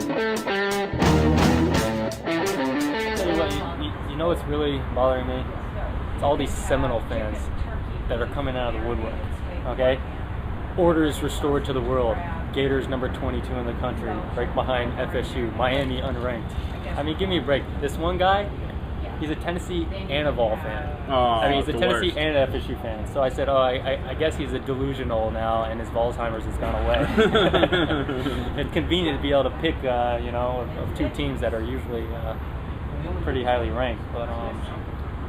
Tell you what, you know what's really bothering me? It's all these Seminole fans that are coming out of the woodwork. Okay? Orders restored to the world. Gators number 22 in the country, right behind FSU. Miami unranked. I mean, give me a break. This one guy, he's a Tennessee and a Vol fan. I mean, he's a Tennessee and an FSU fan. So I said, I guess he's a delusional now, and his Volzheimer's has gone away. It's convenient to be able to pick, of two teams that are usually pretty highly ranked. But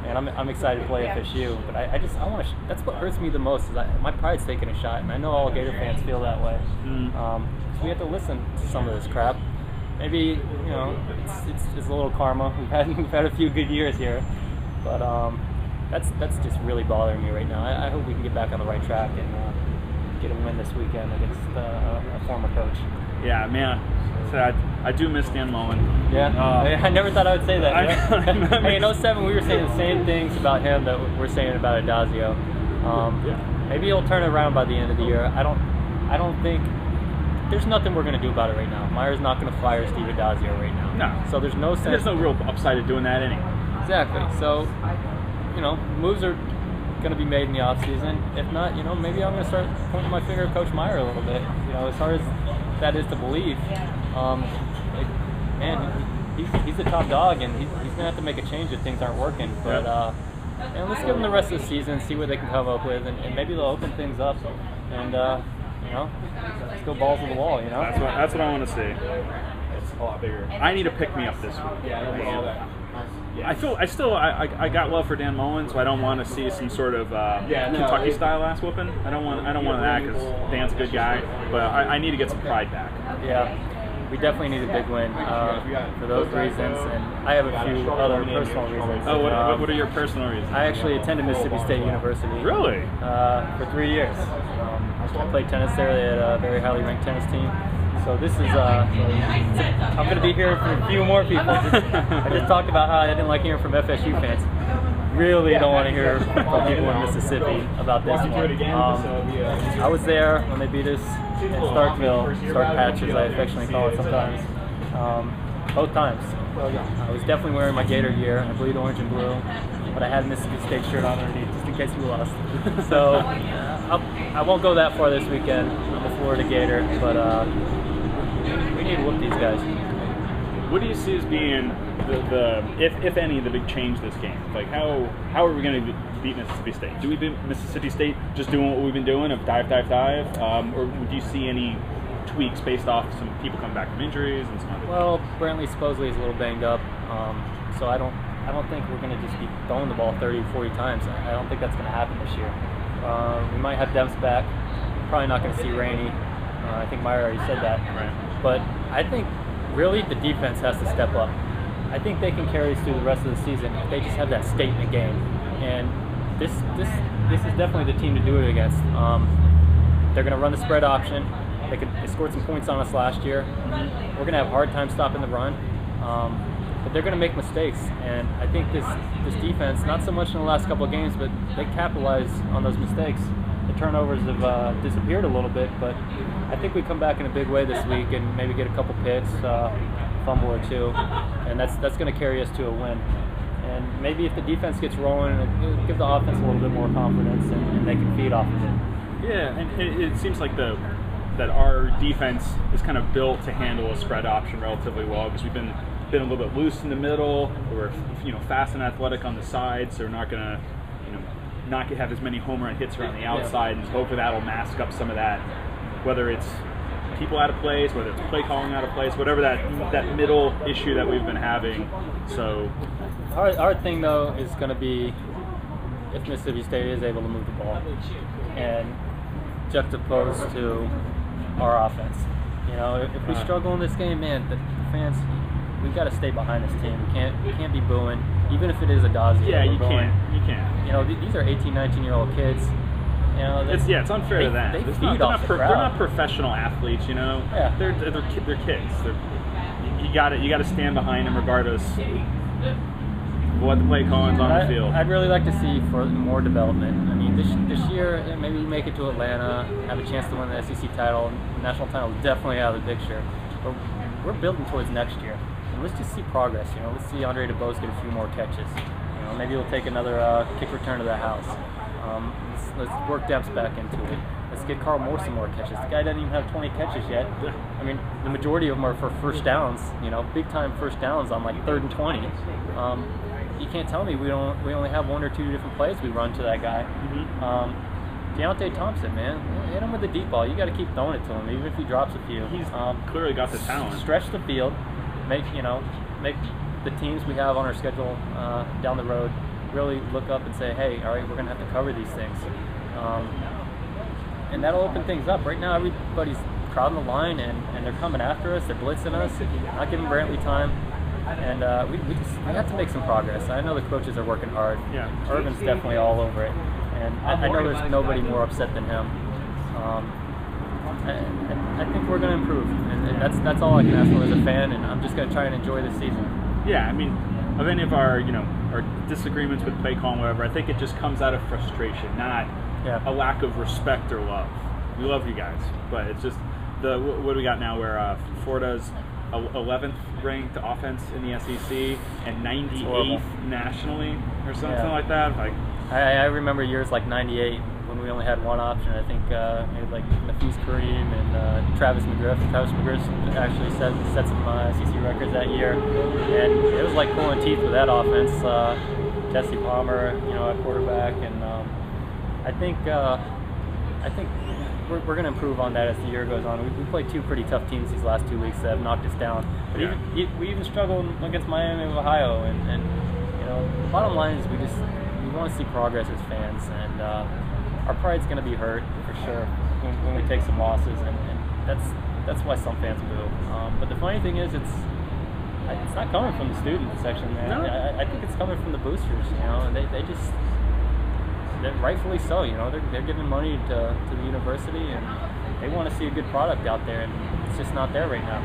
and I'm excited to play FSU. But I want to. That's what hurts me the most. Is my pride's taking a shot, and I know all Gator fans feel that way. So we have to listen to some of this crap. Maybe it's a little karma. We've had a few good years here, but that's just really bothering me right now. I hope we can get back on the right track and get a win this weekend against a former coach. Yeah, man. So I do miss Dan Mullen. Yeah, I never thought I would say that. Hey, in 07 we were saying the same things about him that we're saying about Adazio. Maybe he'll turn it around by the end of the year. I don't think. There's nothing we're going to do about it right now. Meyer's not going to fire Steve Adazio right now. No. So there's no sense. There's no real upside to doing that anyway. Exactly. So, moves are going to be made in the offseason. If not, maybe I'm going to start pointing my finger at Coach Meyer a little bit. As hard as that is to believe, he's the top dog, and he's going to have to make a change if things aren't working. But let's give them the rest of the season, see what they can come up with, and maybe they'll open things up. And let's go balls to the wall. That's what I want to see. It's a lot bigger. I need to pick me up this week. I got love for Dan Mullen, so I don't want to see some sort of Kentucky style ass whooping. I don't want that because Dan's a good guy, but I need to get some pride back. Yeah, we definitely need a big win for those reasons, and I have a few other personal reasons. Oh, what are your personal reasons? I actually attended Mississippi State University. Really? For 3 years. I played tennis there. They had a very highly ranked tennis team. So this is, I'm going to be hearing from a few more people. I just talked about how I didn't like hearing from FSU fans. Really don't want to hear from people in Mississippi about this one. I was there when they beat us in Starkville, Stark Patch as I affectionately call it sometimes, both times. I was definitely wearing my Gator gear. I bleed orange and blue, but I had a Mississippi State shirt on underneath just in case we lost. So I won't go that far this weekend. I'm a Florida Gator, but we need to whoop these guys. What do you see as being if any, the big change this game? Like how are we going to beat Mississippi State? Do we beat Mississippi State just doing what we've been doing of dive, or do you see any tweaks based off some people coming back from injuries and some other? Well, Brantley supposedly is a little banged up, so I don't think we're going to just be throwing the ball 30, 40 times. I don't think that's going to happen this year. We might have Demps back. Probably not going to see Rainey. I think Meyer already said that. Right. But I think really the defense has to step up. I think they can carry us through the rest of the season if they just have that statement game. And this is definitely the team to do it against. They're going to run the spread option. They scored some points on us last year. We're going to have a hard time stopping the run. But they're going to make mistakes. And I think this defense, not so much in the last couple of games, but they capitalize on those mistakes. The turnovers have disappeared a little bit, but I think we come back in a big way this week and maybe get a couple picks, fumble or two, and that's going to carry us to a win. And maybe if the defense gets rolling, it'll give the offense a little bit more confidence, and they can feed off of it. Yeah, and it seems like that our defense is kind of built to handle a spread option relatively well because we've been a little bit loose in the middle. We're fast and athletic on the sides, so we're not going to not have as many home run hits around the outside, and hopefully that'll mask up some of that, whether it's people out of place, whether it's play calling out of place, whatever that middle issue that we've been having. So our thing though is going to be if Mississippi State is able to move the ball and juxtaposed to our offense. If we struggle in this game, man, the fans, we've got to stay behind this team. We can't be booing, even if it is Adazio. Yeah, you can't. These are 18, 19-year-old kids. It's unfair to them. They're not professional athletes. Yeah. They're kids. You got to stand behind them regardless of what the play calling's on the field. I'd really like to see more development. I mean, this year maybe we make it to Atlanta, have a chance to win the SEC title, national title definitely out of the picture. but we're building towards next year. And let's just see progress. Let's see Andre DeBose get a few more catches. Maybe we'll take another kick return to the house. Let's work depths back into it. Let's get Carl Moore some more catches. The guy doesn't even have 20 catches yet. I mean, the majority of them are for first downs. Big time first downs on like 3rd and 20. You can't tell me we only have 1 or 2 different plays we run to that guy. Deontay Thompson, man, hit him with the deep ball. You got to keep throwing it to him, even if he drops a few. He's clearly got the talent. Stretch the field, make the teams we have on our schedule down the road really look up and say, hey, all right, we're gonna have to cover these things, and that'll open things up. Right now, everybody's crowding the line and they're coming after us. They're blitzing us, not giving Brantley time. And we have to make some progress. I know the coaches are working hard. Yeah. Irvin's definitely all over it. And I know there's nobody more upset than him. And I think we're going to improve. And that's all I can ask for as a fan. And I'm just going to try and enjoy this season. Yeah, I mean, of any of our, our disagreements with play call and whatever, I think it just comes out of frustration, not a lack of respect or love. We love you guys, but it's just what do we got now where Florida's 11th ranked offense in the SEC and 98th nationally or something like that. I remember years like 98 when we only had one option. I think maybe like Nafis Kareem and Travis McGriff. Travis McGriff actually set some SEC records that year, and it was like pulling teeth with that offense. Jesse Palmer, at quarterback, and I think we're going to improve on that as the year goes on. We played 2 pretty tough teams these last 2 weeks that have knocked us down. But we even struggled against Miami of Ohio. And the bottom line is we want to see progress as fans. And our pride's going to be hurt for sure when we take some losses. And that's why some fans boo. But the funny thing is, it's not coming from the student section, man. No. I think it's coming from the boosters. And they just. Rightfully so, they're giving money to the university, and they want to see a good product out there, and it's just not there right now.